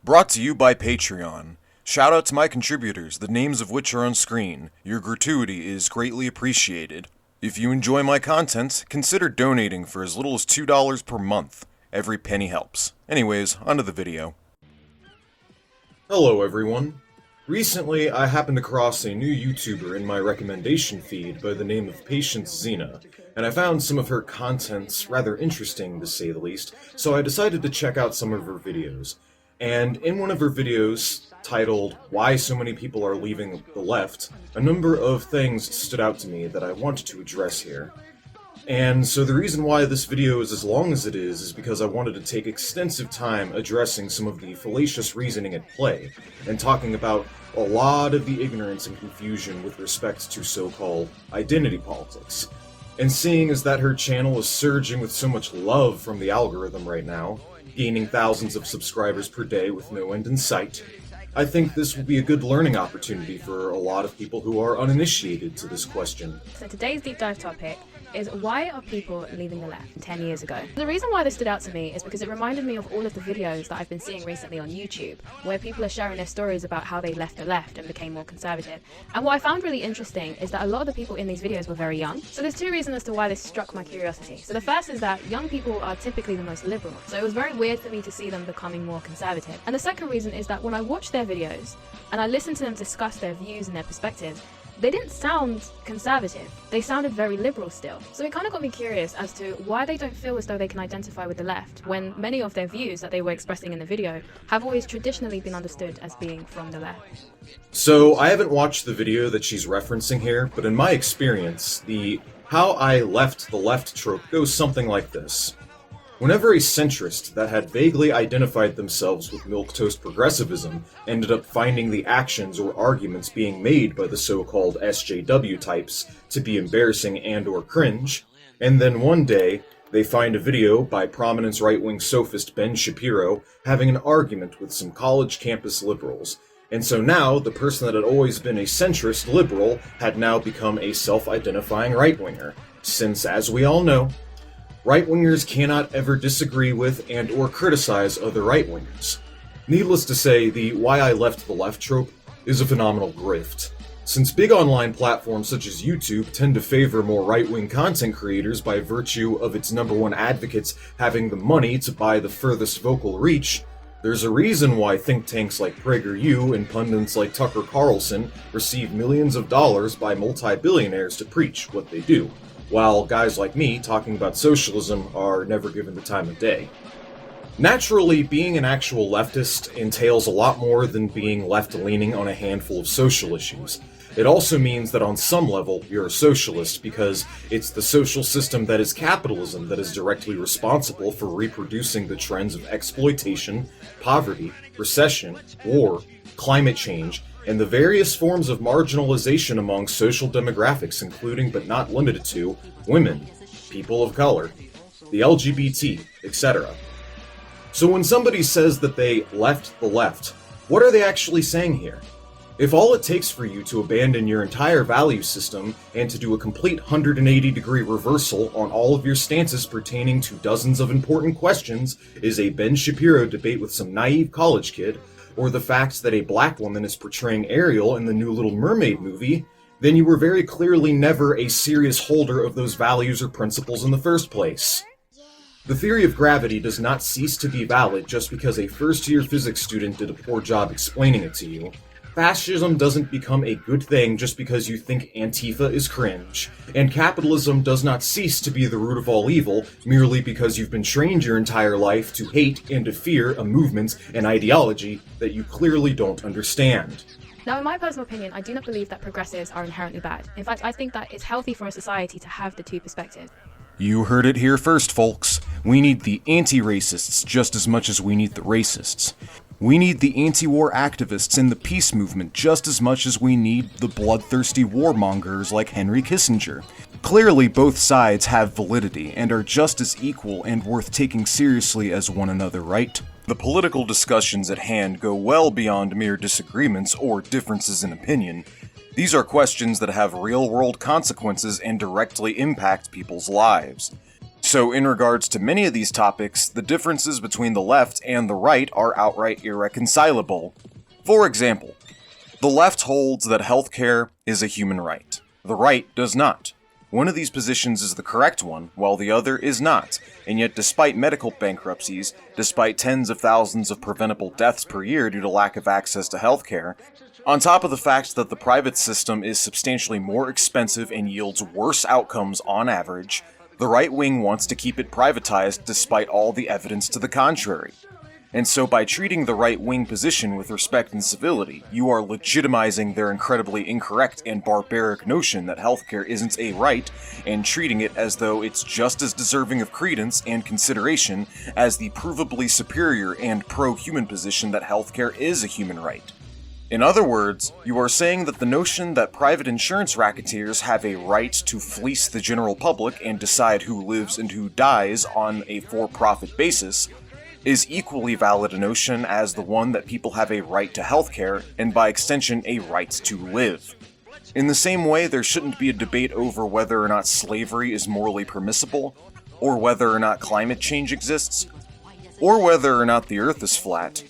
Brought to you by Patreon. Shout out to my contributors, the names of which are on screen. Your gratuity is greatly appreciated. If you enjoy my content, consider donating for as little as $2 per month. Every penny helps. Anyways, onto the video. Hello everyone. Recently, I happened across a new YouTuber in my recommendation feed by the name of Patience Xina, and I found some of her contents rather interesting to say the least, so I decided to check out some of her videos. And in one of her videos, titled Why So Many People Are Leaving the Left, a number of things stood out to me that I wanted to address here. And so the reason why this video is as long as it is because I wanted to take extensive time addressing some of the fallacious reasoning at play, and talking about a lot of the ignorance and confusion with respect to so-called identity politics. And seeing as that her channel is surging with so much love from the algorithm right now, gaining thousands of subscribers per day with no end in sight, I think this will be a good learning opportunity for a lot of people who are uninitiated to this question. So today's deep dive topic is why are people leaving the left 10 years ago? The reason why this stood out to me is because it reminded me of all of the videos that I've been seeing recently on YouTube, where people are sharing their stories about how they left the left and became more conservative. And what I found really interesting is that a lot of the people in these videos were very young. So there's two reasons as to why this struck my curiosity. So the first is that young people are typically the most liberal, so it was very weird for me to see them becoming more conservative. And the second reason is that when I watched their videos and I listened to them discuss their views and their perspectives, they didn't sound conservative. They sounded very liberal still. So it kind of got me curious as to why they don't feel as though they can identify with the left, when many of their views that they were expressing in the video have always traditionally been understood as being from the left. So, I haven't watched the video that she's referencing here, but in my experience, the how I left the left trope goes something like this. Whenever a centrist that had vaguely identified themselves with milquetoast progressivism ended up finding the actions or arguments being made by the so-called SJW types to be embarrassing and or cringe, and then one day they find a video by prominence right-wing sophist Ben Shapiro having an argument with some college campus liberals, and so now the person that had always been a centrist liberal had now become a self-identifying right-winger, since, as we all know, right-wingers cannot ever disagree with and or criticize other right-wingers. Needless to say, the why I left the left trope is a phenomenal grift. Since big online platforms such as YouTube tend to favor more right-wing content creators by virtue of its number one advocates having the money to buy the furthest vocal reach, there's a reason why think tanks like PragerU and pundits like Tucker Carlson receive millions of dollars by multi-billionaires to preach what they do, while guys like me talking about socialism are never given the time of day. Naturally, being an actual leftist entails a lot more than being left-leaning on a handful of social issues. It also means that on some level, you're a socialist because it's the social system that is capitalism that is directly responsible for reproducing the trends of exploitation, poverty, recession, war, climate change, and the various forms of marginalization among social demographics, including but not limited to women, people of color, the LGBT, etc. So when somebody says that they left the left, what are they actually saying here? If all it takes for you to abandon your entire value system and to do a complete 180-degree reversal on all of your stances pertaining to dozens of important questions is a Ben Shapiro debate with some naive college kid, or the fact that a black woman is portraying Ariel in the new Little Mermaid movie, then you were very clearly never a serious holder of those values or principles in the first place. The theory of gravity does not cease to be valid just because a first-year physics student did a poor job explaining it to you. Fascism doesn't become a good thing just because you think Antifa is cringe, and capitalism does not cease to be the root of all evil merely because you've been trained your entire life to hate and to fear a movement and ideology that you clearly don't understand. Now, in my personal opinion, I do not believe that progressives are inherently bad. In fact, I think that it's healthy for a society to have the two perspectives. You heard it here first, folks. We need the anti-racists just as much as we need the racists. We need the anti-war activists in the peace movement just as much as we need the bloodthirsty warmongers like Henry Kissinger. Clearly, both sides have validity and are just as equal and worth taking seriously as one another, right? The political discussions at hand go well beyond mere disagreements or differences in opinion. These are questions that have real-world consequences and directly impact people's lives. So in regards to many of these topics, the differences between the left and the right are outright irreconcilable. For example, the left holds that healthcare is a human right. The right does not. One of these positions is the correct one, while the other is not, and yet despite medical bankruptcies, despite tens of thousands of preventable deaths per year due to lack of access to healthcare, on top of the fact that the private system is substantially more expensive and yields worse outcomes on average, the right wing wants to keep it privatized despite all the evidence to the contrary. And so by treating the right-wing position with respect and civility, you are legitimizing their incredibly incorrect and barbaric notion that healthcare isn't a right, and treating it as though it's just as deserving of credence and consideration as the provably superior and pro-human position that healthcare is a human right. In other words, you are saying that the notion that private insurance racketeers have a right to fleece the general public and decide who lives and who dies on a for-profit basis is equally valid a notion as the one that people have a right to healthcare, and by extension a right to live. In the same way, there shouldn't be a debate over whether or not slavery is morally permissible, or whether or not climate change exists, or whether or not the Earth is flat.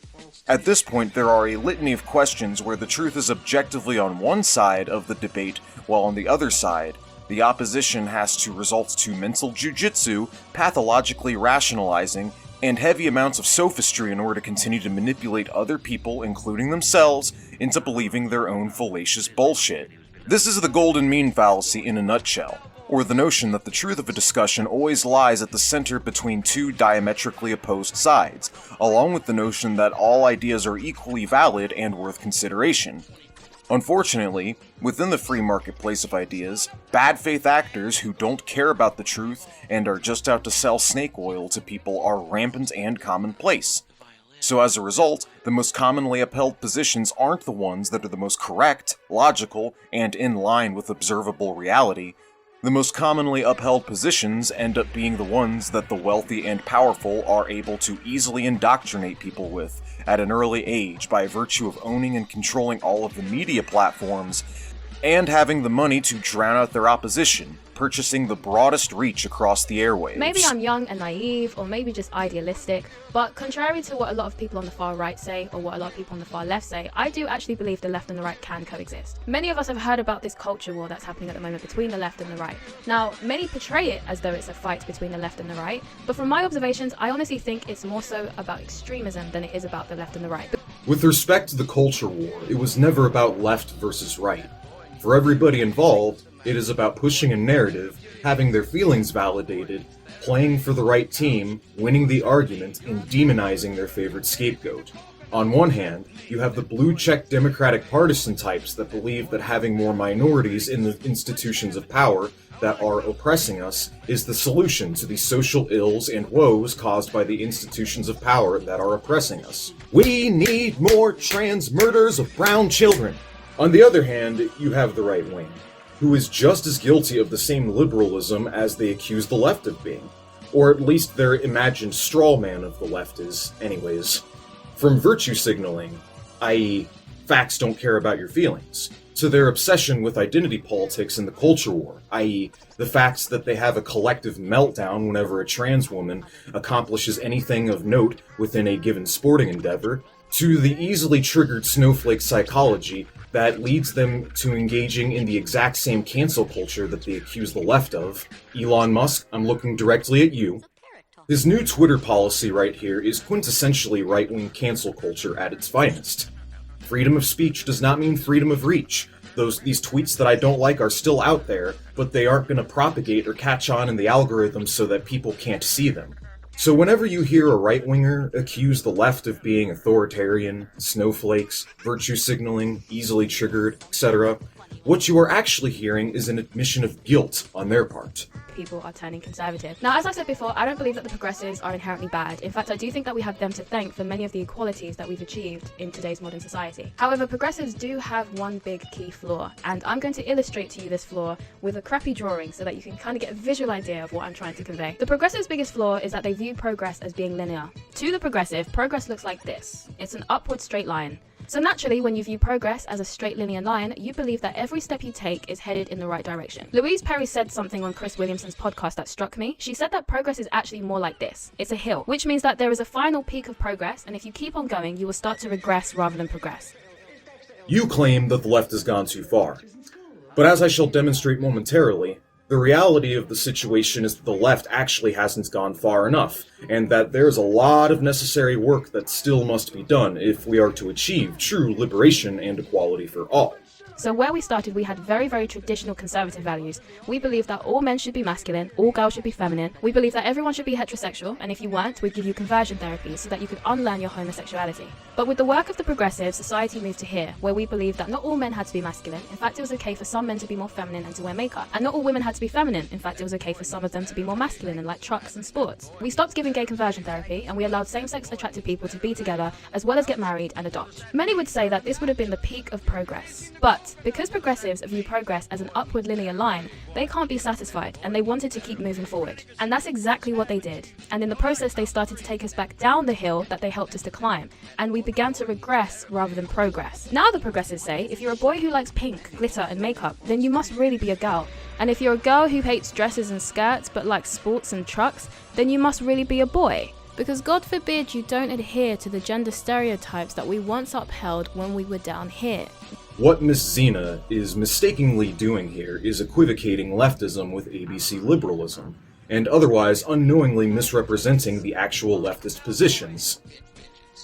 At this point, there are a litany of questions where the truth is objectively on one side of the debate, while on the other side, the opposition has to resort to mental jujitsu, pathologically rationalizing, and heavy amounts of sophistry in order to continue to manipulate other people, including themselves, into believing their own fallacious bullshit. This is the golden mean fallacy in a nutshell, or the notion that the truth of a discussion always lies at the center between two diametrically opposed sides, along with the notion that all ideas are equally valid and worth consideration. Unfortunately, within the free marketplace of ideas, bad faith actors who don't care about the truth and are just out to sell snake oil to people are rampant and commonplace. So as a result, the most commonly upheld positions aren't the ones that are the most correct, logical, and in line with observable reality. The most commonly upheld positions end up being the ones that the wealthy and powerful are able to easily indoctrinate people with at an early age by virtue of owning and controlling all of the media platforms and having the money to drown out their opposition, purchasing the broadest reach across the airwaves. Maybe I'm young and naive, or maybe just idealistic, but contrary to what a lot of people on the far right say, or what a lot of people on the far left say, I do actually believe the left and the right can coexist. Many of us have heard about this culture war that's happening at the moment between the left and the right. Now, many portray it as though it's a fight between the left and the right, but from my observations, I honestly think it's more so about extremism than it is about the left and the right. With respect to the culture war, it was never about left versus right. For everybody involved, it is about pushing a narrative, having their feelings validated, playing for the right team, winning the argument, and demonizing their favorite scapegoat. On one hand, you have the blue-check Democratic partisan types that believe that having more minorities in the institutions of power that are oppressing us is the solution to the social ills and woes caused by the institutions of power that are oppressing us. We need more trans murders of brown children. On the other hand, you have the right wing, who is just as guilty of the same liberalism as they accuse the left of being. Or at least their imagined strawman of the left is, anyways. From virtue signaling, i.e., facts don't care about your feelings, to their obsession with identity politics and the culture war, i.e., the facts that they have a collective meltdown whenever a trans woman accomplishes anything of note within a given sporting endeavor, to the easily triggered snowflake psychology that leads them to engaging in the exact same cancel culture that they accuse the left of. Elon Musk, I'm looking directly at you. His new Twitter policy right here is quintessentially right-wing cancel culture at its finest. Freedom of speech does not mean freedom of reach. These tweets that I don't like are still out there, but they aren't going to propagate or catch on in the algorithm so that people can't see them. So whenever you hear a right-winger accuse the left of being authoritarian, snowflakes, virtue signaling, easily triggered, etc., what you are actually hearing is an admission of guilt on their part. People are turning conservative. Now, as I said before, I don't believe that the progressives are inherently bad. In fact, I do think that we have them to thank for many of the equalities that we've achieved in today's modern society. However, progressives do have one big key flaw, and I'm going to illustrate to you this flaw with a crappy drawing so that you can kind of get a visual idea of what I'm trying to convey. The progressives' biggest flaw is that they view progress as being linear. To the progressive, progress looks like this. It's an upward straight line. So naturally, when you view progress as a straight linear line, you believe that every step you take is headed in the right direction. Louise Perry said something on Chris Williamson's podcast that struck me. She said that progress is actually more like this. It's a hill, which means that there is a final peak of progress, and if you keep on going, you will start to regress rather than progress. You claim that the left has gone too far. But as I shall demonstrate momentarily, the reality of the situation is that the left actually hasn't gone far enough, and that there's a lot of necessary work that still must be done if we are to achieve true liberation and equality for all. So where we started, we had very, very traditional conservative values. We believed that all men should be masculine, all girls should be feminine. We believed that everyone should be heterosexual, and if you weren't, we'd give you conversion therapy so that you could unlearn your homosexuality. But with the work of the progressives, society moved to here, where we believed that not all men had to be masculine. In fact, it was okay for some men to be more feminine and to wear makeup. And not all women had to be feminine. In fact, it was okay for some of them to be more masculine and like trucks and sports. We stopped giving gay conversion therapy, and we allowed same-sex attracted people to be together, as well as get married and adopt. Many would say that this would have been the peak of progress. But because progressives view progress as an upward linear line, they can't be satisfied, and they wanted to keep moving forward. And that's exactly what they did. And in the process, they started to take us back down the hill that they helped us to climb, and we began to regress rather than progress. Now the progressives say, if you're a boy who likes pink, glitter, and makeup, then you must really be a girl. And if you're a girl who hates dresses and skirts but likes sports and trucks, then you must really be a boy. Because God forbid you don't adhere to the gender stereotypes that we once upheld when we were down here. What Miss Xina is mistakenly doing here is equivocating leftism with ABC liberalism, and otherwise unknowingly misrepresenting the actual leftist positions.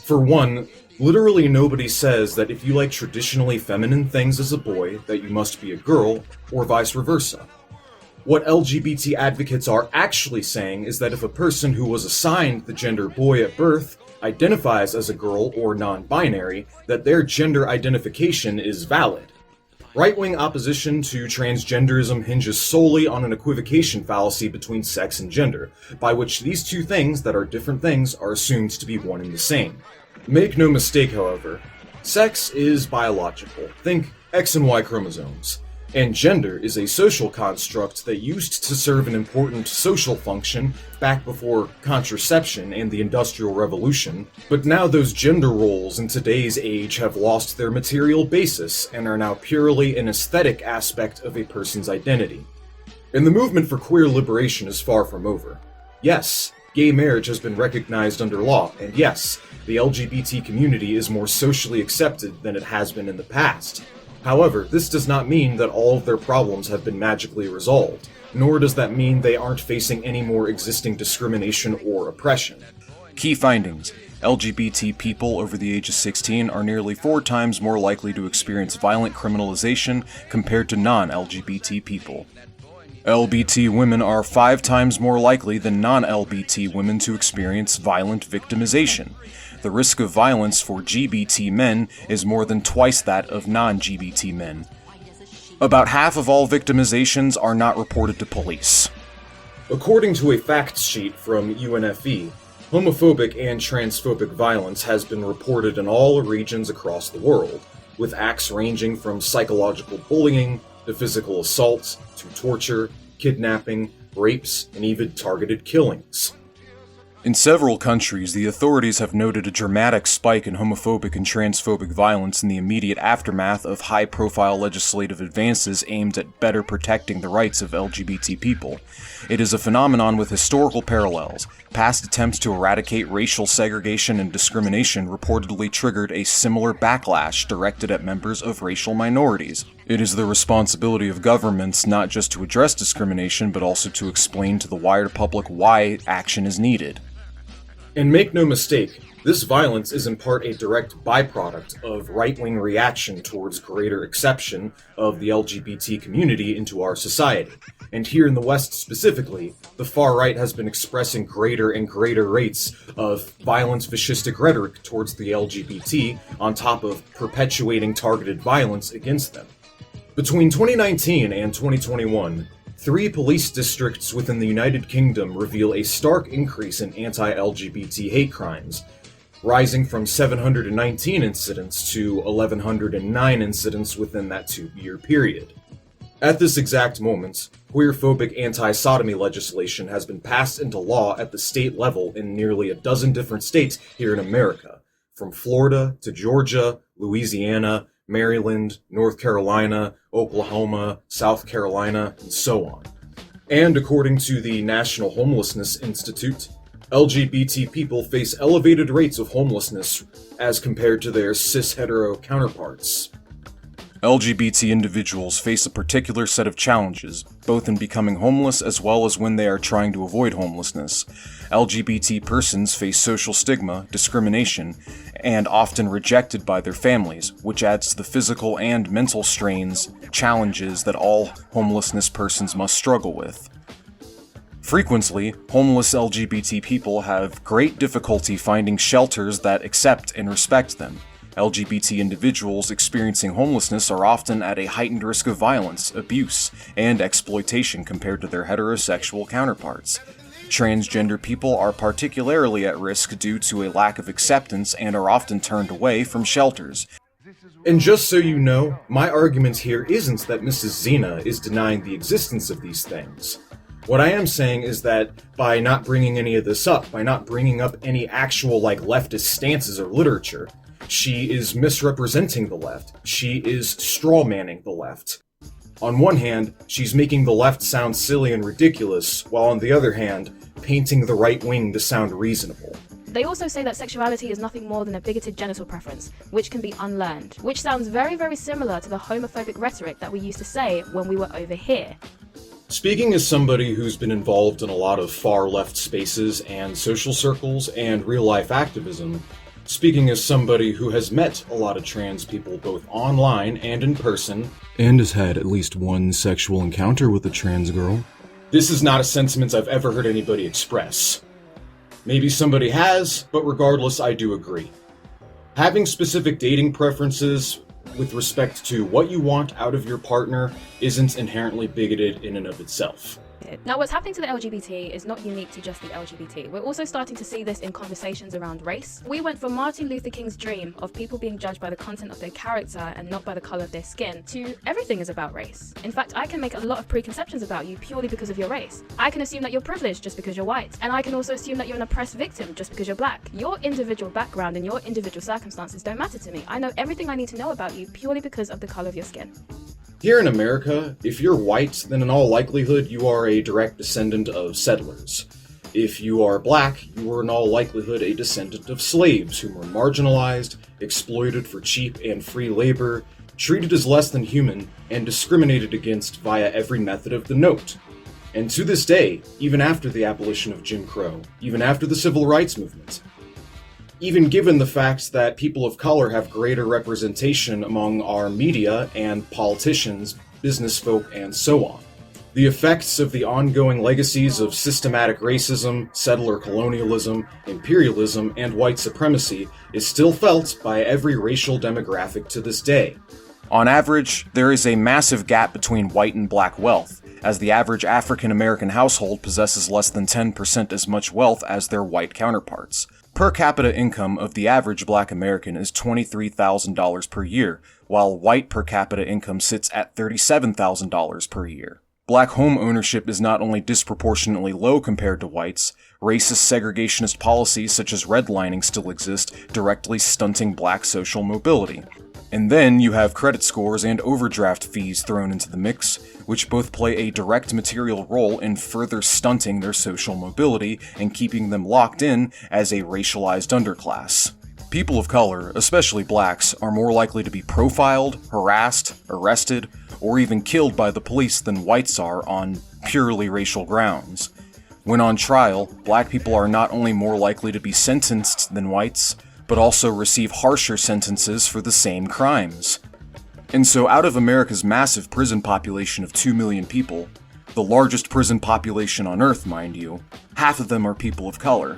For one, literally nobody says that if you like traditionally feminine things as a boy, that you must be a girl, or vice versa. What LGBT advocates are actually saying is that if a person who was assigned the gender boy at birth identifies as a girl or non-binary, that their gender identification is valid. Right-wing opposition to transgenderism hinges solely on an equivocation fallacy between sex and gender, by which these two things that are different things are assumed to be one and the same. Make no mistake, however, sex is biological. Think X and Y chromosomes. And gender is a social construct that used to serve an important social function back before contraception and the Industrial Revolution, but now those gender roles in today's age have lost their material basis and are now purely an aesthetic aspect of a person's identity. And the movement for queer liberation is far from over. Yes, gay marriage has been recognized under law, and yes, the LGBT community is more socially accepted than it has been in the past. However, this does not mean that all of their problems have been magically resolved, nor does that mean they aren't facing any more existing discrimination or oppression. Key findings. LGBT people over the age of 16 are nearly 4 times more likely to experience violent criminalization compared to non-LGBT people. LBT women are 5 times more likely than non-LBT women to experience violent victimization. The risk of violence for GBT men is more than twice that of non-GBT men. About half of all victimizations are not reported to police. According to a fact sheet from UNFE, homophobic and transphobic violence has been reported in all regions across the world, with acts ranging from psychological bullying to physical assaults to torture, kidnapping, rapes, and even targeted killings. In several countries, the authorities have noted a dramatic spike in homophobic and transphobic violence in the immediate aftermath of high-profile legislative advances aimed at better protecting the rights of LGBT people. It is a phenomenon with historical parallels. Past attempts to eradicate racial segregation and discrimination reportedly triggered a similar backlash directed at members of racial minorities. It is the responsibility of governments not just to address discrimination, but also to explain to the wider public why action is needed. And make no mistake, this violence is in part a direct byproduct of right-wing reaction towards greater acceptance of the LGBT community into our society. And here in the West specifically, the far right has been expressing greater and greater rates of violent fascistic rhetoric towards the LGBT on top of perpetuating targeted violence against them. Between 2019 and 2021, 3 police districts within the United Kingdom reveal a stark increase in anti-LGBT hate crimes, rising from 719 incidents to 1,109 incidents within that 2-year period. At this exact moment, queer-phobic anti-sodomy legislation has been passed into law at the state level in nearly a dozen different states here in America, from Florida to Georgia, Louisiana, Maryland, North Carolina, Oklahoma, South Carolina, and so on. And according to the National Homelessness Institute, LGBT people face elevated rates of homelessness as compared to their cis-hetero counterparts. LGBT individuals face a particular set of challenges, both in becoming homeless as well as when they are trying to avoid homelessness. LGBT persons face social stigma, discrimination, and often rejected by their families, which adds to the physical and mental strains, challenges that all homelessness persons must struggle with. Frequently, homeless LGBT people have great difficulty finding shelters that accept and respect them. LGBT individuals experiencing homelessness are often at a heightened risk of violence, abuse, and exploitation compared to their heterosexual counterparts. Transgender people are particularly at risk due to a lack of acceptance and are often turned away from shelters. And just so you know, my argument here isn't that Mrs. Xina is denying the existence of these things. What I am saying is that by not bringing any of this up, by not bringing up any actual leftist stances or literature, she is misrepresenting the left. She is strawmanning the left. On one hand, she's making the left sound silly and ridiculous, while on the other hand, painting the right wing to sound reasonable. They also say that sexuality is nothing more than a bigoted genital preference, which can be unlearned, which sounds very, very similar to the homophobic rhetoric that we used to say when we were over here. Speaking as somebody who's been involved in a lot of far-left spaces and social circles and real-life activism, speaking as somebody who has met a lot of trans people both online and in person, and has had at least one sexual encounter with a trans girl, this is not a sentiment I've ever heard anybody express. Maybe somebody has, but regardless, I do agree. Having specific dating preferences with respect to what you want out of your partner isn't inherently bigoted in and of itself. Now, what's happening to the LGBT is not unique to just the LGBT. We're also starting to see this in conversations around race. We went from Martin Luther King's dream of people being judged by the content of their character and not by the color of their skin to everything is about race. In fact, I can make a lot of preconceptions about you purely because of your race. I can assume that you're privileged just because you're white, and I can also assume that you're an oppressed victim just because you're black. Your individual background and your individual circumstances don't matter to me. I know everything I need to know about you purely because of the color of your skin. Here in America, if you're white, then in all likelihood you are a direct descendant of settlers. If you are black, you are in all likelihood a descendant of slaves who were marginalized, exploited for cheap and free labor, treated as less than human, and discriminated against via every method of the note. And to this day, even after the abolition of Jim Crow, even after the Civil Rights Movement, even given the fact that people of color have greater representation among our media and politicians, business folk, and so on. The effects of the ongoing legacies of systematic racism, settler colonialism, imperialism, and white supremacy is still felt by every racial demographic to this day. On average, there is a massive gap between white and black wealth, as the average African American household possesses less than 10% as much wealth as their white counterparts. Per capita income of the average black American is $23,000 per year, while white per capita income sits at $37,000 per year. Black home ownership is not only disproportionately low compared to whites, racist segregationist policies such as redlining still exist, directly stunting black social mobility. And then you have credit scores and overdraft fees thrown into the mix, which both play a direct material role in further stunting their social mobility and keeping them locked in as a racialized underclass. People of color, especially blacks, are more likely to be profiled, harassed, arrested, or even killed by the police than whites are on purely racial grounds. When on trial, black people are not only more likely to be sentenced than whites, but also receive harsher sentences for the same crimes. And so out of America's massive prison population of 2 million people, the largest prison population on Earth, mind you, half of them are people of color.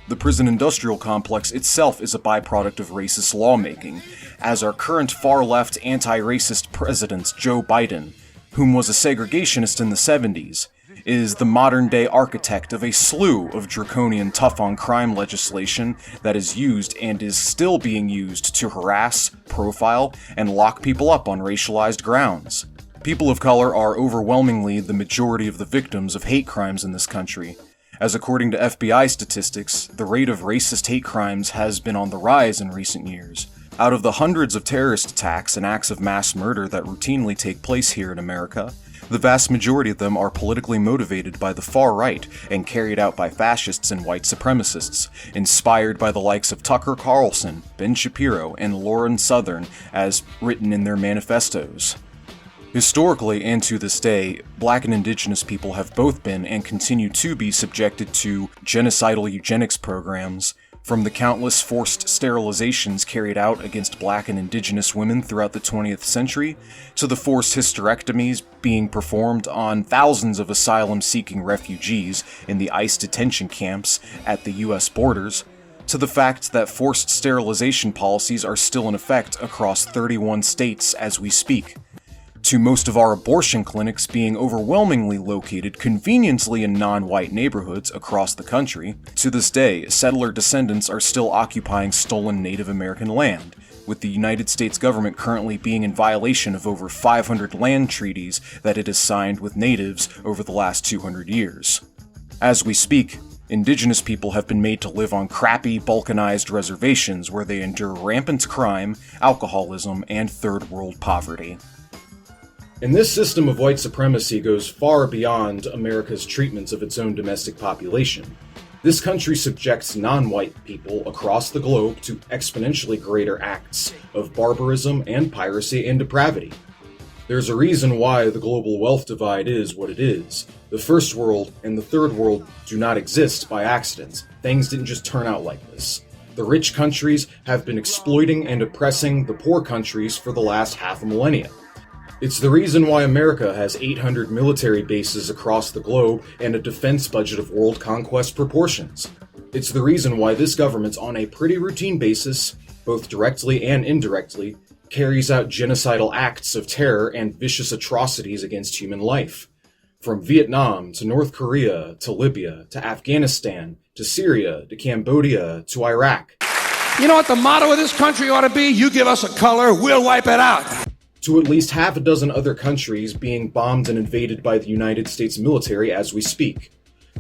The prison industrial complex itself is a byproduct of racist lawmaking, as our current far-left anti-racist president, Joe Biden, whom was a segregationist in the 70s, is the modern-day architect of a slew of draconian tough-on-crime legislation that is used and is still being used to harass, profile, and lock people up on racialized grounds. People of color are overwhelmingly the majority of the victims of hate crimes in this country, as according to FBI statistics, the rate of racist hate crimes has been on the rise in recent years. Out of the hundreds of terrorist attacks and acts of mass murder that routinely take place here in America, the vast majority of them are politically motivated by the far right and carried out by fascists and white supremacists, inspired by the likes of Tucker Carlson, Ben Shapiro, and Lauren Southern, as written in their manifestos. Historically, and to this day, Black and Indigenous people have both been and continue to be subjected to genocidal eugenics programs, from the countless forced sterilizations carried out against Black and Indigenous women throughout the 20th century, to the forced hysterectomies being performed on thousands of asylum-seeking refugees in the ICE detention camps at the US borders, to the fact that forced sterilization policies are still in effect across 31 states as we speak, to most of our abortion clinics being overwhelmingly located conveniently in non-white neighborhoods across the country. To this day, settler descendants are still occupying stolen Native American land, with the United States government currently being in violation of over 500 land treaties that it has signed with natives over the last 200 years. As we speak, Indigenous people have been made to live on crappy, balkanized reservations where they endure rampant crime, alcoholism, and third world poverty. And this system of white supremacy goes far beyond America's treatments of its own domestic population. This country subjects non-white people across the globe to exponentially greater acts of barbarism and piracy and depravity. There's a reason why the global wealth divide is what it is. The first world and the third world do not exist by accident. Things didn't just turn out like this. The rich countries have been exploiting and oppressing the poor countries for the last half a millennia. It's the reason why America has 800 military bases across the globe and a defense budget of world conquest proportions. It's the reason why this government, on a pretty routine basis, both directly and indirectly, carries out genocidal acts of terror and vicious atrocities against human life. From Vietnam to North Korea to Libya to Afghanistan to Syria to Cambodia to Iraq. You know what the motto of this country ought to be? You give us a color, we'll wipe it out. To at least half a dozen other countries being bombed and invaded by the United States military as we speak.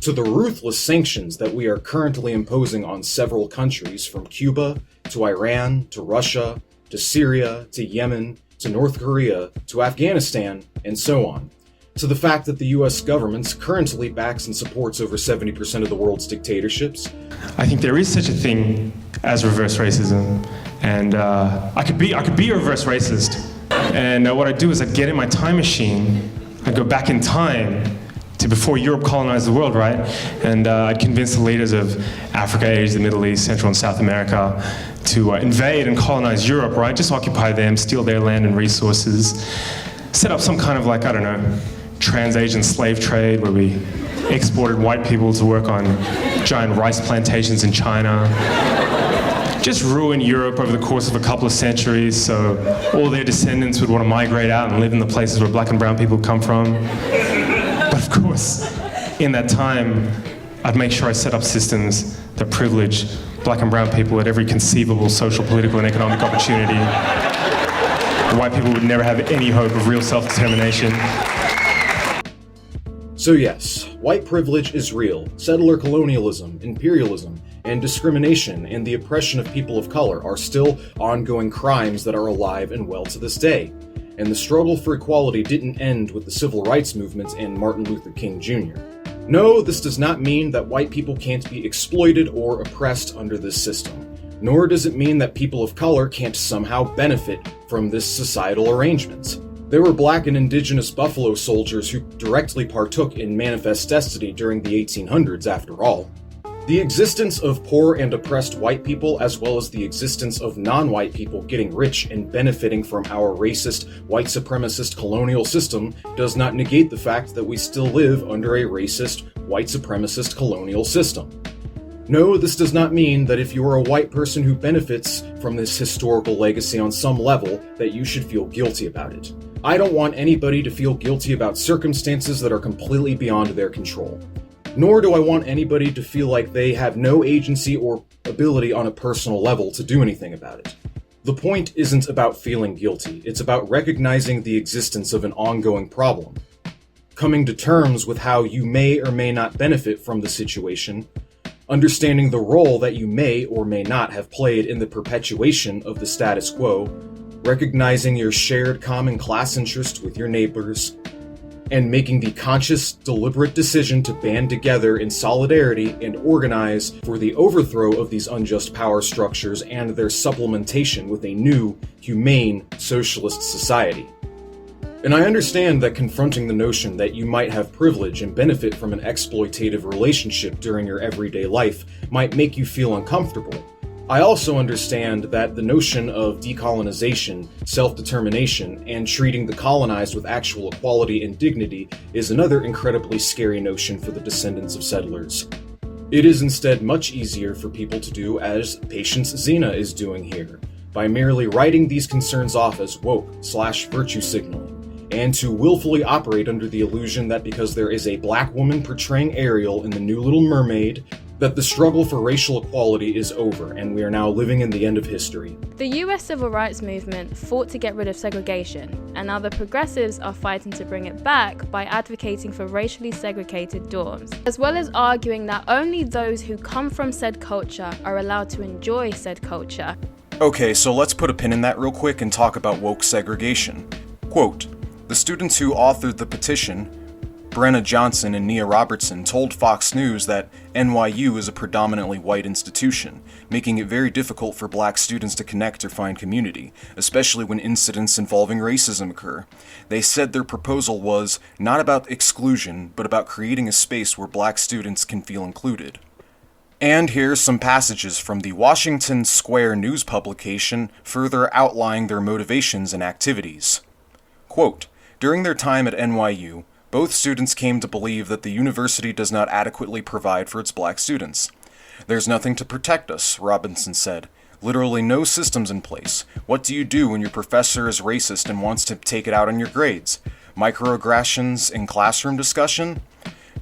To the ruthless sanctions that we are currently imposing on several countries, from Cuba to Iran to Russia to Syria to Yemen to North Korea to Afghanistan, and so on. To the fact that the US government currently backs and supports over 70% of the world's dictatorships. I think there is such a thing as reverse racism, and I could be a reverse racist. And what I'd do is I'd get in my time machine, I'd go back in time to before Europe colonized the world, right? And I'd convince the leaders of Africa, Asia, the Middle East, Central and South America to invade and colonize Europe, right? Just occupy them, steal their land and resources, set up some kind of, like, I don't know, trans-Asian slave trade where we exported white people to work on giant rice plantations in China. Just ruin Europe over the course of a couple of centuries so all their descendants would want to migrate out and live in the places where black and brown people come from. But of course, in that time, I'd make sure I set up systems that privilege black and brown people at every conceivable social, political, and economic opportunity. White people would never have any hope of real self-determination. So yes, white privilege is real. Settler colonialism, imperialism, and discrimination and the oppression of people of color are still ongoing crimes that are alive and well to this day. And the struggle for equality didn't end with the civil rights movement and Martin Luther King Jr. No, this does not mean that white people can't be exploited or oppressed under this system. Nor does it mean that people of color can't somehow benefit from this societal arrangement. There were black and indigenous Buffalo soldiers who directly partook in manifest destiny during the 1800s, after all. The existence of poor and oppressed white people, as well as the existence of non-white people getting rich and benefiting from our racist, white supremacist colonial system, does not negate the fact that we still live under a racist, white supremacist colonial system. No, this does not mean that if you are a white person who benefits from this historical legacy on some level, that you should feel guilty about it. I don't want anybody to feel guilty about circumstances that are completely beyond their control. Nor do I want anybody to feel like they have no agency or ability on a personal level to do anything about it. The point isn't about feeling guilty, it's about recognizing the existence of an ongoing problem, coming to terms with how you may or may not benefit from the situation, understanding the role that you may or may not have played in the perpetuation of the status quo, recognizing your shared common class interest with your neighbors, and making the conscious, deliberate decision to band together in solidarity and organize for the overthrow of these unjust power structures and their supplementation with a new, humane, socialist society. And I understand that confronting the notion that you might have privilege and benefit from an exploitative relationship during your everyday life might make you feel uncomfortable. I also understand that the notion of decolonization, self-determination, and treating the colonized with actual equality and dignity is another incredibly scary notion for the descendants of settlers. It is instead much easier for people to do as Patience Xina is doing here, by merely writing these concerns off as woke/virtue signaling, and to willfully operate under the illusion that because there is a black woman portraying Ariel in The New Little Mermaid, that the struggle for racial equality is over and we are now living in the end of history. The US civil rights movement fought to get rid of segregation, and now the progressives are fighting to bring it back by advocating for racially segregated dorms, as well as arguing that only those who come from said culture are allowed to enjoy said culture. Okay, so let's put a pin in that real quick and talk about woke segregation. Quote, the students who authored the petition, Brenna Johnson and Nia Robertson, told Fox News that NYU is a predominantly white institution, making it very difficult for black students to connect or find community, especially when incidents involving racism occur. They said their proposal was not about exclusion, but about creating a space where black students can feel included. And here's some passages from the Washington Square news publication further outlining their motivations and activities. Quote, during their time at NYU, both students came to believe that the university does not adequately provide for its black students. There's nothing to protect us, Robinson said. Literally no systems in place. What do you do when your professor is racist and wants to take it out on your grades? Microaggressions in classroom discussion?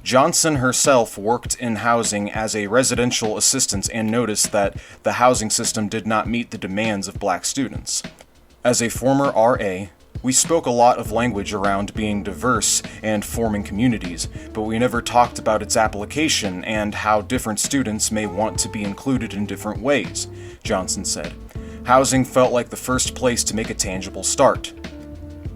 Johnson herself worked in housing as a residential assistant and noticed that the housing system did not meet the demands of black students. As a former RA, we spoke a lot of language around being diverse and forming communities, but we never talked about its application and how different students may want to be included in different ways, Johnson said. Housing felt like the first place to make a tangible start.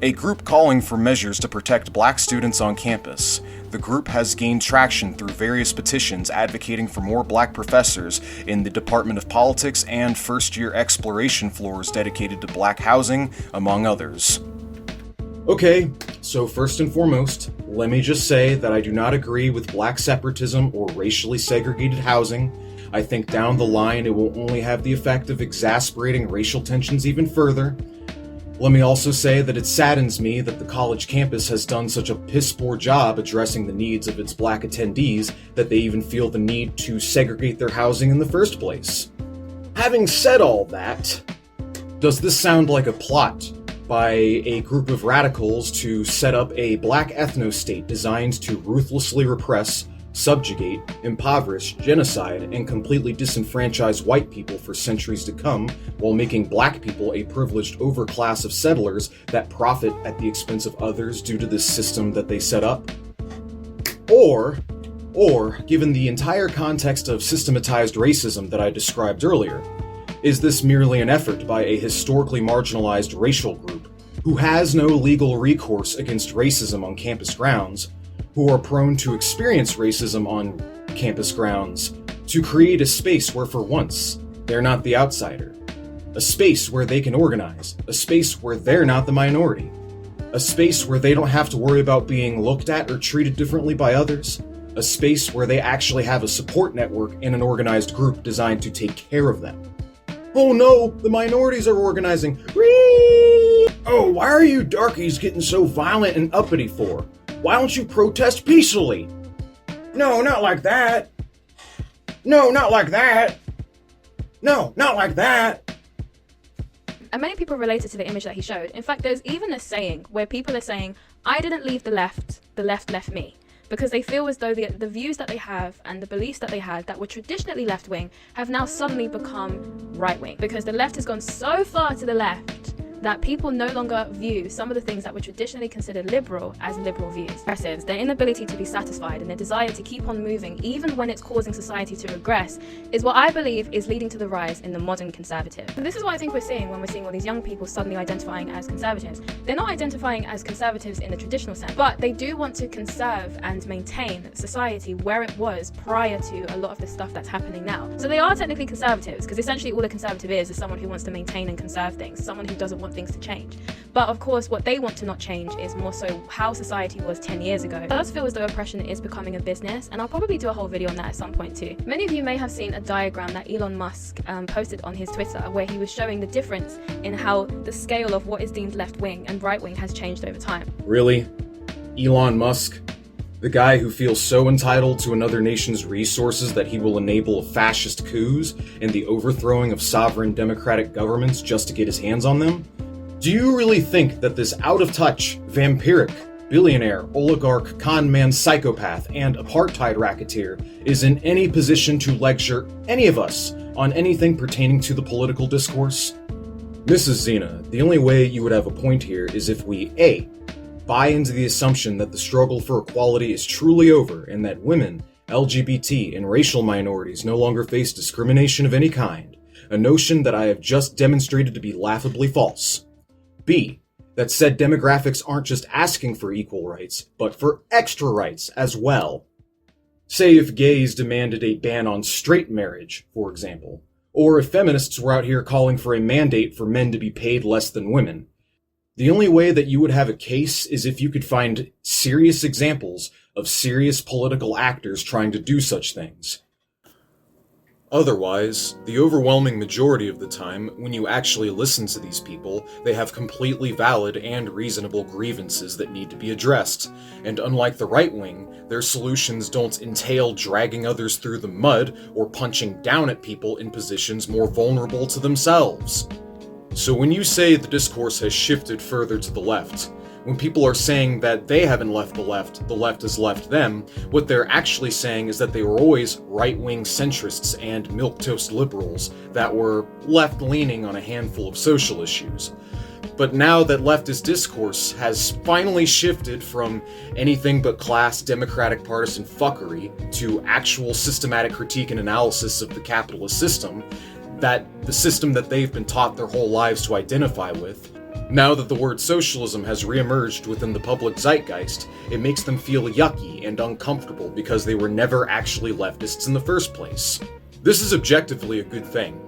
A group calling for measures to protect black students on campus. The group has gained traction through various petitions advocating for more black professors in the Department of Politics and first-year exploration floors dedicated to black housing, among others. Okay, so first and foremost, let me just say that I do not agree with black separatism or racially segregated housing. I think down the line it will only have the effect of exasperating racial tensions even further. Let me also say that it saddens me that the college campus has done such a piss-poor job addressing the needs of its black attendees that they even feel the need to segregate their housing in the first place. Having said all that, does this sound like a plot by a group of radicals to set up a black ethno-state designed to ruthlessly repress, subjugate, impoverish, genocide, and completely disenfranchise white people for centuries to come, while making black people a privileged overclass of settlers that profit at the expense of others due to this system that they set up? Or, given the entire context of systematized racism that I described earlier, is this merely an effort by a historically marginalized racial group who has no legal recourse against racism on campus grounds, who are prone to experience racism on campus grounds, to create a space where for once, they're not the outsider, a space where they can organize, a space where they're not the minority, a space where they don't have to worry about being looked at or treated differently by others, a space where they actually have a support network and an organized group designed to take care of them. Oh no, the minorities are organizing. Whee! Oh, why are you darkies getting so violent and uppity for? Why don't you protest peacefully? No, not like that. No, not like that. No, not like that. And many people related to the image that he showed. In fact, there's even a saying where people are saying, I didn't leave the left left me. Because they feel as though the views that they have and the beliefs that they had that were traditionally left-wing have now suddenly become right-wing. Because the left has gone so far to the left that people no longer view some of the things that were traditionally considered liberal as liberal views. Progressives, their inability to be satisfied and their desire to keep on moving even when it's causing society to regress is what I believe is leading to the rise in the modern conservative. And this is what I think we're seeing when we're seeing all these young people suddenly identifying as conservatives. They're not identifying as conservatives in the traditional sense, but they do want to conserve and maintain society where it was prior to a lot of the stuff that's happening now. So they are technically conservatives, because essentially all a conservative is someone who wants to maintain and conserve things, someone who doesn't want things to change. But of course, what they want to not change is more so how society was 10 years ago. It does feel as though oppression is becoming a business, and I'll probably do a whole video on that at some point too. Many of you may have seen a diagram that Elon Musk posted on his Twitter, where he was showing the difference in how the scale of what is deemed left-wing and right-wing has changed over time. Really? Elon Musk? The guy who feels so entitled to another nation's resources that he will enable fascist coups and the overthrowing of sovereign democratic governments just to get his hands on them? Do you really think that this out-of-touch, vampiric, billionaire, oligarch, con man, psychopath, and apartheid racketeer is in any position to lecture any of us on anything pertaining to the political discourse? Mrs. Xina, the only way you would have a point here is if we A. buy into the assumption that the struggle for equality is truly over and that women, LGBT, and racial minorities no longer face discrimination of any kind, a notion that I have just demonstrated to be laughably false. B. That said demographics aren't just asking for equal rights, but for extra rights as well. Say if gays demanded a ban on straight marriage, for example, or if feminists were out here calling for a mandate for men to be paid less than women. The only way that you would have a case is if you could find serious examples of serious political actors trying to do such things. Otherwise, the overwhelming majority of the time, when you actually listen to these people, they have completely valid and reasonable grievances that need to be addressed, and unlike the right wing, their solutions don't entail dragging others through the mud or punching down at people in positions more vulnerable to themselves. So when you say the discourse has shifted further to the left, when people are saying that they haven't left the left has left them, what they're actually saying is that they were always right-wing centrists and milquetoast liberals that were left-leaning on a handful of social issues. But now that leftist discourse has finally shifted from anything but class democratic partisan fuckery to actual systematic critique and analysis of the capitalist system, that the system that they've been taught their whole lives to identify with, now that the word socialism has reemerged within the public zeitgeist, it makes them feel yucky and uncomfortable because they were never actually leftists in the first place. This is objectively a good thing,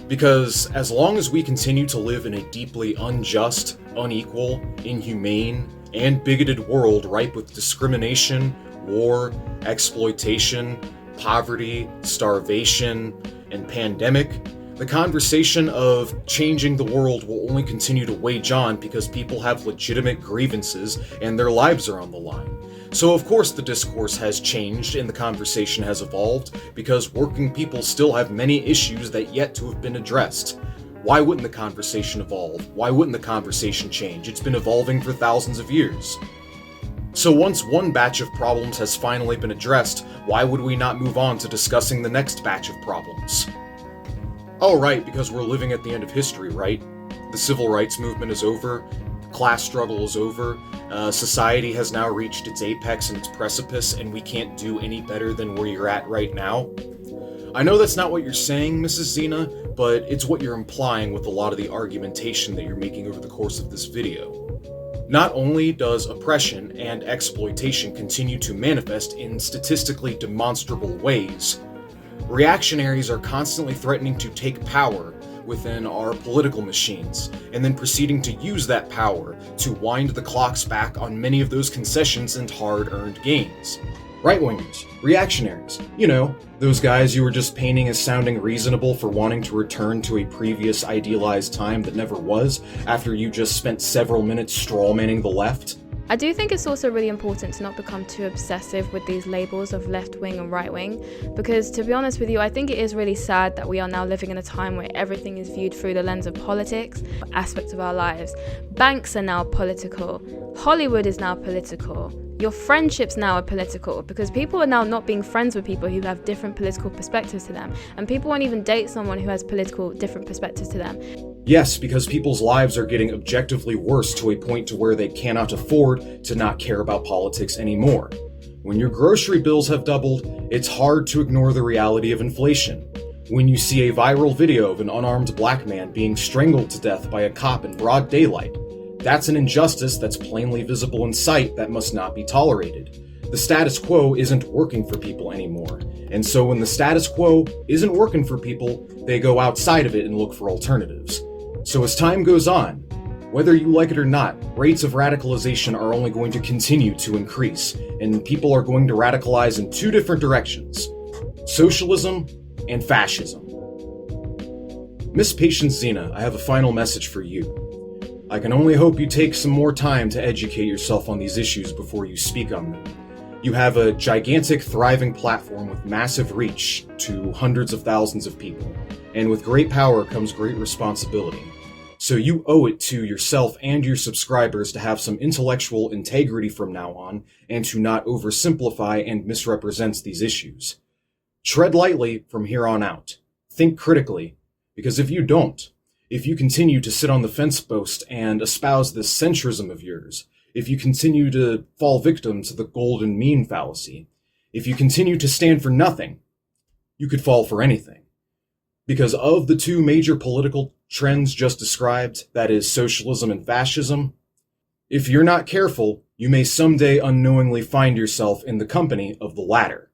because as long as we continue to live in a deeply unjust, unequal, inhumane, and bigoted world ripe with discrimination, war, exploitation, poverty, starvation, and pandemic, the conversation of changing the world will only continue to wage on because people have legitimate grievances and their lives are on the line. So of course the discourse has changed and the conversation has evolved because working people still have many issues that yet to have been addressed. Why wouldn't the conversation evolve? Why wouldn't the conversation change? It's been evolving for thousands of years. So once one batch of problems has finally been addressed, why would we not move on to discussing the next batch of problems? Oh right, because we're living at the end of history, right? The civil rights movement is over, class struggle is over, society has now reached its apex and its precipice, and we can't do any better than where you're at right now. I know that's not what you're saying, Mrs. Xina, but it's what you're implying with a lot of the argumentation that you're making over the course of this video. Not only does oppression and exploitation continue to manifest in statistically demonstrable ways, reactionaries are constantly threatening to take power within our political machines, and then proceeding to use that power to wind the clocks back on many of those concessions and hard-earned gains. Right-wingers, reactionaries, you know, those guys you were just painting as sounding reasonable for wanting to return to a previous idealized time that never was, after you just spent several minutes strawmanning the left. I do think it's also really important to not become too obsessive with these labels of left-wing and right-wing, because to be honest with you, I think it is really sad that we are now living in a time where everything is viewed through the lens of politics, aspects of our lives. Banks are now political, Hollywood is now political, your friendships now are political, because people are now not being friends with people who have different political perspectives to them, and people won't even date someone who has different perspectives to them. Yes, because people's lives are getting objectively worse to a point to where they cannot afford to not care about politics anymore. When your grocery bills have doubled, it's hard to ignore the reality of inflation. When you see a viral video of an unarmed black man being strangled to death by a cop in broad daylight, that's an injustice that's plainly visible in sight that must not be tolerated. The status quo isn't working for people anymore, and so when the status quo isn't working for people, they go outside of it and look for alternatives. So as time goes on, whether you like it or not, rates of radicalization are only going to continue to increase, and people are going to radicalize in two different directions: socialism and fascism. Miss Patience Xina, I have a final message for you. I can only hope you take some more time to educate yourself on these issues before you speak on them. You have a gigantic, thriving platform with massive reach to hundreds of thousands of people, and with great power comes great responsibility. So you owe it to yourself and your subscribers to have some intellectual integrity from now on, and to not oversimplify and misrepresent these issues. Tread lightly from here on out. Think critically, because if you don't, if you continue to sit on the fence post and espouse this centrism of yours, if you continue to fall victim to the golden mean fallacy, if you continue to stand for nothing, you could fall for anything. Because of the two major political trends just described, that is socialism and fascism, if you're not careful, you may someday unknowingly find yourself in the company of the latter.